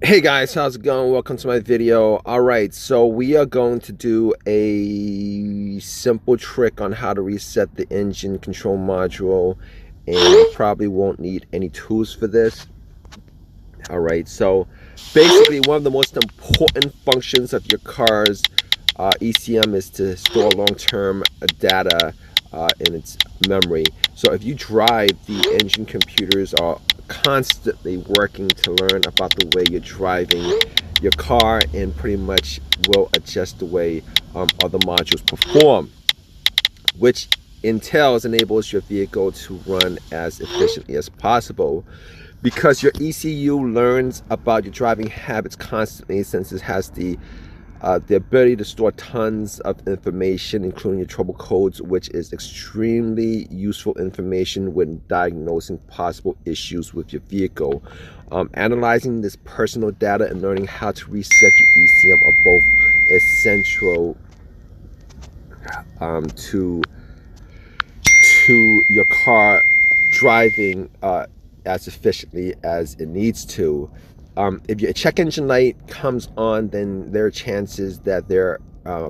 Hey guys, how's it going? Welcome to my video. Alright, so we are going to do a simple trick on how to reset the engine control module, and you probably won't need any tools for this. Alright, so basically one of the most important functions of your car's ECM is to store long-term data in its memory. So if you drive, the engine computers are constantly working to learn about the way you're driving your car and pretty much will adjust the way other modules perform, which enables your vehicle to run as efficiently as possible. Because your ECU learns about your driving habits constantly, since it has the ability to store tons of information, including your trouble codes, which is extremely useful information when diagnosing possible issues with your vehicle. Analyzing this personal data and learning how to reset your ECM are both essential to your car driving as efficiently as it needs to. If your check engine light comes on, then there are chances that there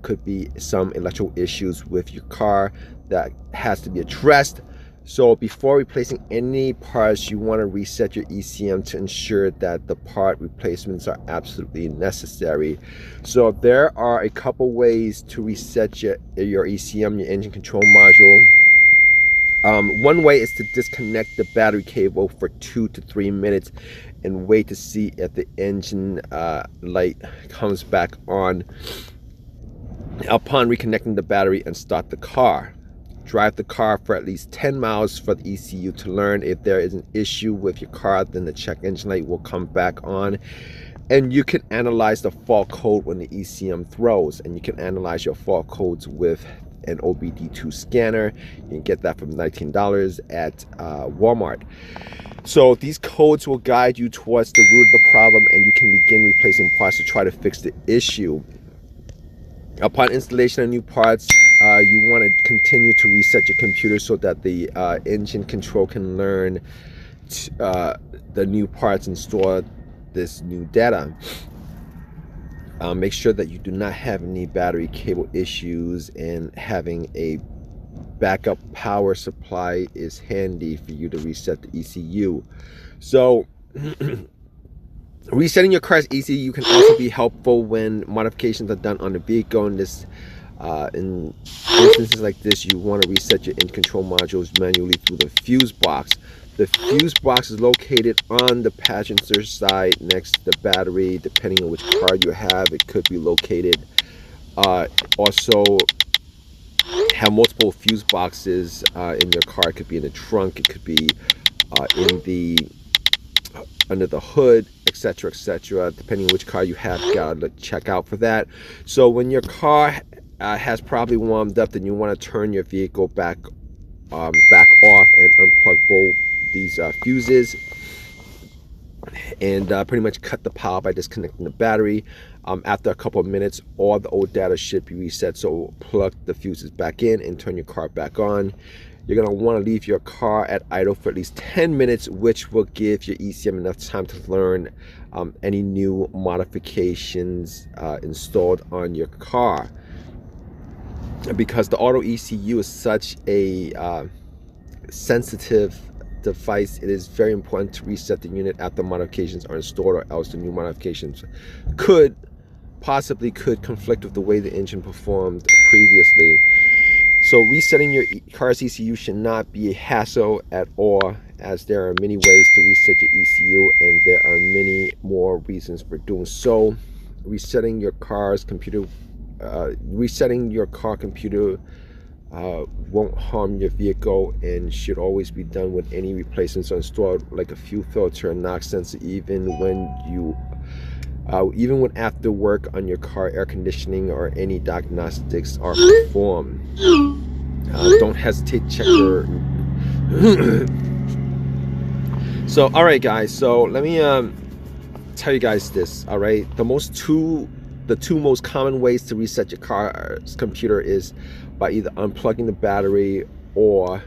could be some electrical issues with your car that has to be addressed. So before replacing any parts, you want to reset your ECM to ensure that the part replacements are absolutely necessary. So there are a couple ways to reset your ECM, your engine control module. One way is to disconnect the battery cable for 2 to 3 minutes and wait to see if the engine light comes back on. Upon reconnecting the battery and start the car. Drive the car for at least 10 miles for the ECU to learn. If there is an issue with your car, then the check engine light will come back on. And you can analyze the fault code when the ECM throws, and you can analyze your fault codes with an OBD2 scanner. You can get that from $19 at Walmart. So these codes will guide you towards the root of the problem, and you can begin replacing parts to try to fix the issue. Upon installation of new parts, you want to continue to reset your computer so that the engine control can learn the new parts and store this new data. Make sure that you do not have any battery cable issues, and having a backup power supply is handy for you to reset the ECU. So resetting your car's ECU can also be helpful when modifications are done on the vehicle. In instances like this, you want to reset your engine control modules manually through the fuse box. The fuse box is located on the passenger side next to the battery. Depending on which car you have, it could be located. Also, have multiple fuse boxes in your car. It could be in the trunk, it could be under the hood, etc., etc. Depending on which car you have, you gotta check out for that. So when your car has probably warmed up, then you want to turn your vehicle back off and unplug both these fuses, and pretty much cut the power by disconnecting the battery. After a couple of minutes, all the old data should be reset. So plug the fuses back in and turn your car back on. You're going to want to leave your car at idle for at least 10 minutes, which will give your ECM enough time to learn any new modifications installed on your car. Because the auto ECU is such a sensitive device, it is very important to reset the unit after modifications are installed, or else the new modifications could conflict with the way the engine performed previously. So resetting your car's ECU should not be a hassle at all, as there are many ways to reset your ECU, and there are many more reasons for doing so. Resetting your car computer won't harm your vehicle, and should always be done when any replacements are installed, like a fuel filter and knock sensor, even when after work on your car air conditioning or any diagnostics are performed. Don't hesitate to check your So alright guys, so let me tell you guys this. Alright, the two most common ways to reset your car's computer is by either unplugging the battery or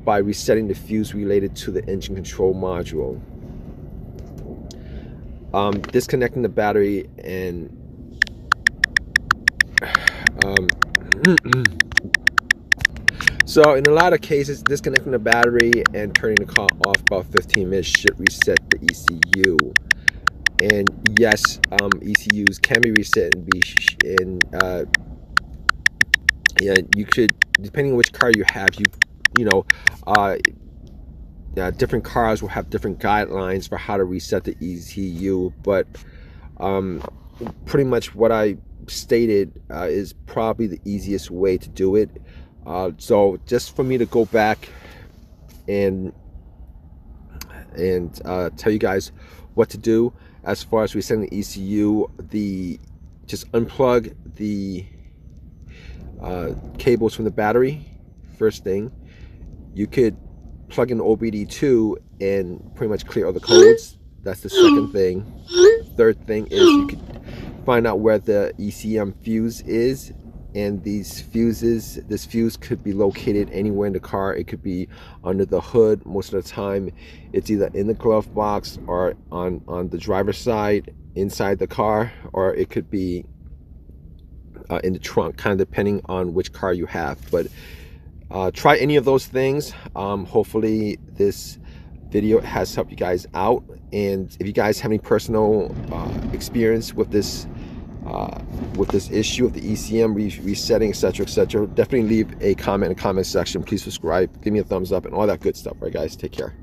by resetting the fuse related to the engine control module. disconnecting the battery and um, so in a lot of cases, disconnecting the battery and turning the car off about 15 minutes should reset the ECU. And yes, ECUs can be reset and yeah, you could, depending on which car you have, you know, uh, different cars will have different guidelines for how to reset the ECU, but um, pretty much what I stated is probably the easiest way to do it. So just for me to go back and tell you guys what to do as far as resetting the ECU, just unplug the cables from the battery. First thing, you could plug in OBD2 and pretty much clear all the codes. That's the second thing. The third thing is you could find out where the ECM fuse is, and this fuse could be located anywhere in the car. It could be under the hood. Most of the time it's either in the glove box or on the driver's side inside the car, or it could be in the trunk, kind of depending on which car you have. But try any of those things. Hopefully this video has helped you guys out, and if you guys have any personal experience with this issue of the ECM resetting, etc., definitely leave a comment in the comment section. Please subscribe, give me a thumbs up, and all that good stuff. All right, guys, take care.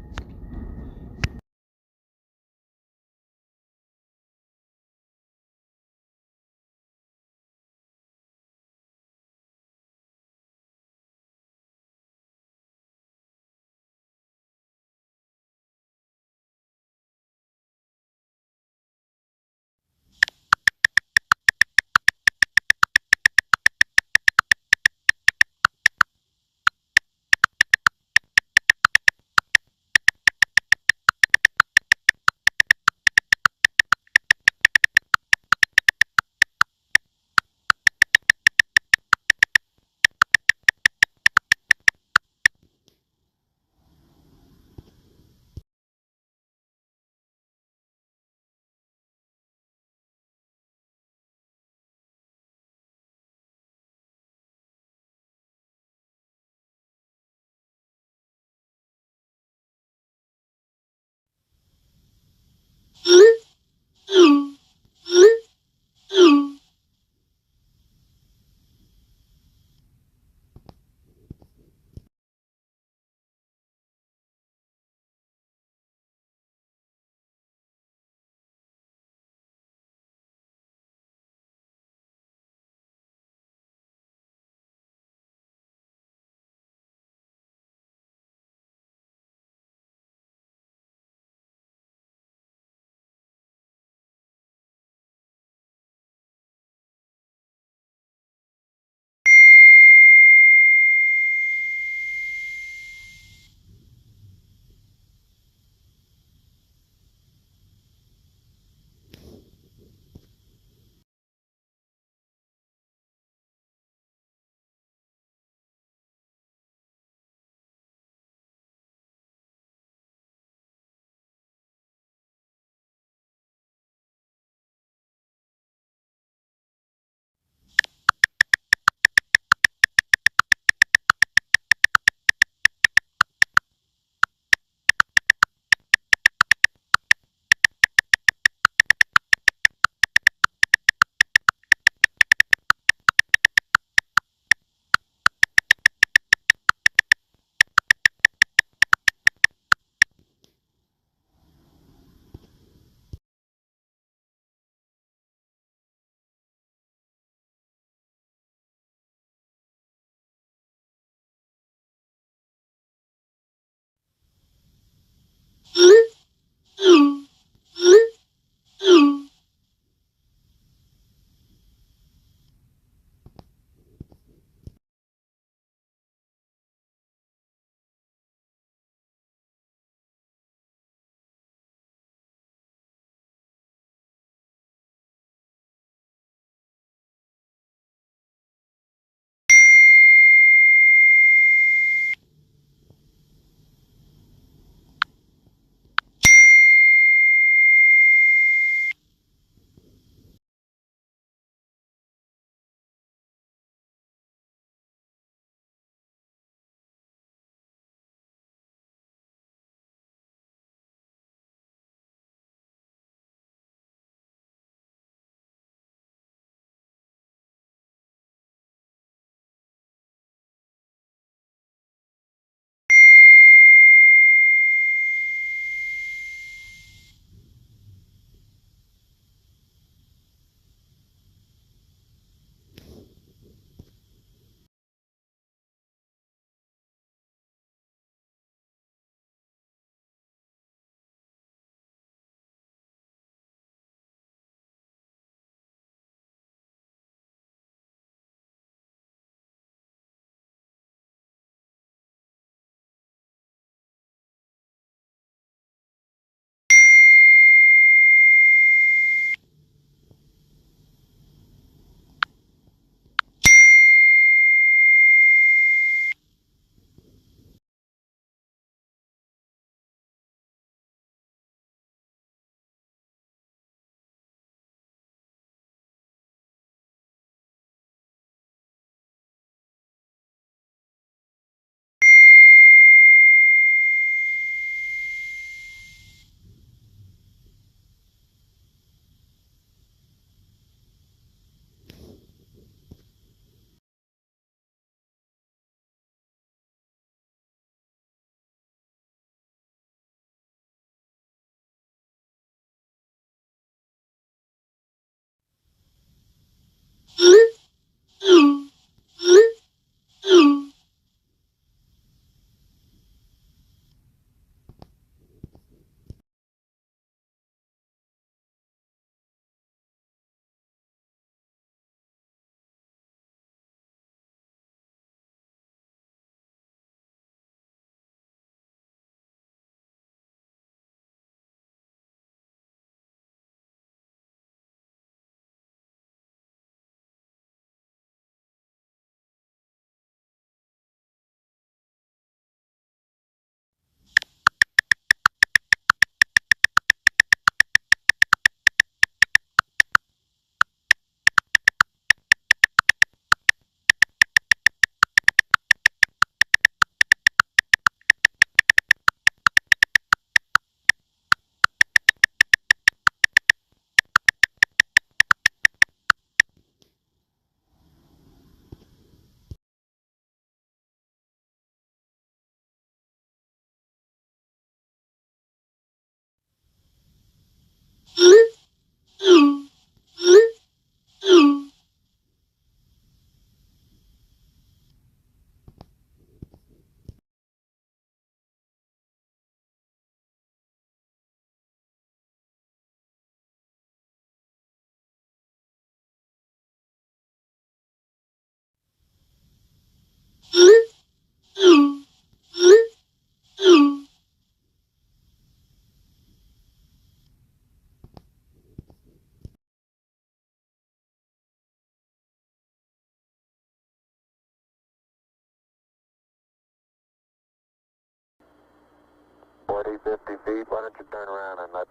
50 feet. Why don't you turn around and let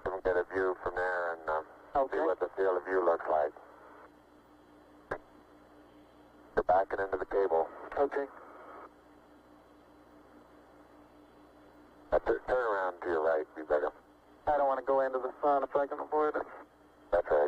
them get a view from there and see what the field of view looks like. You're backing into the cable. Okay. Turn around to your right, be better. I don't want to go into the sun if I can avoid it. That's right.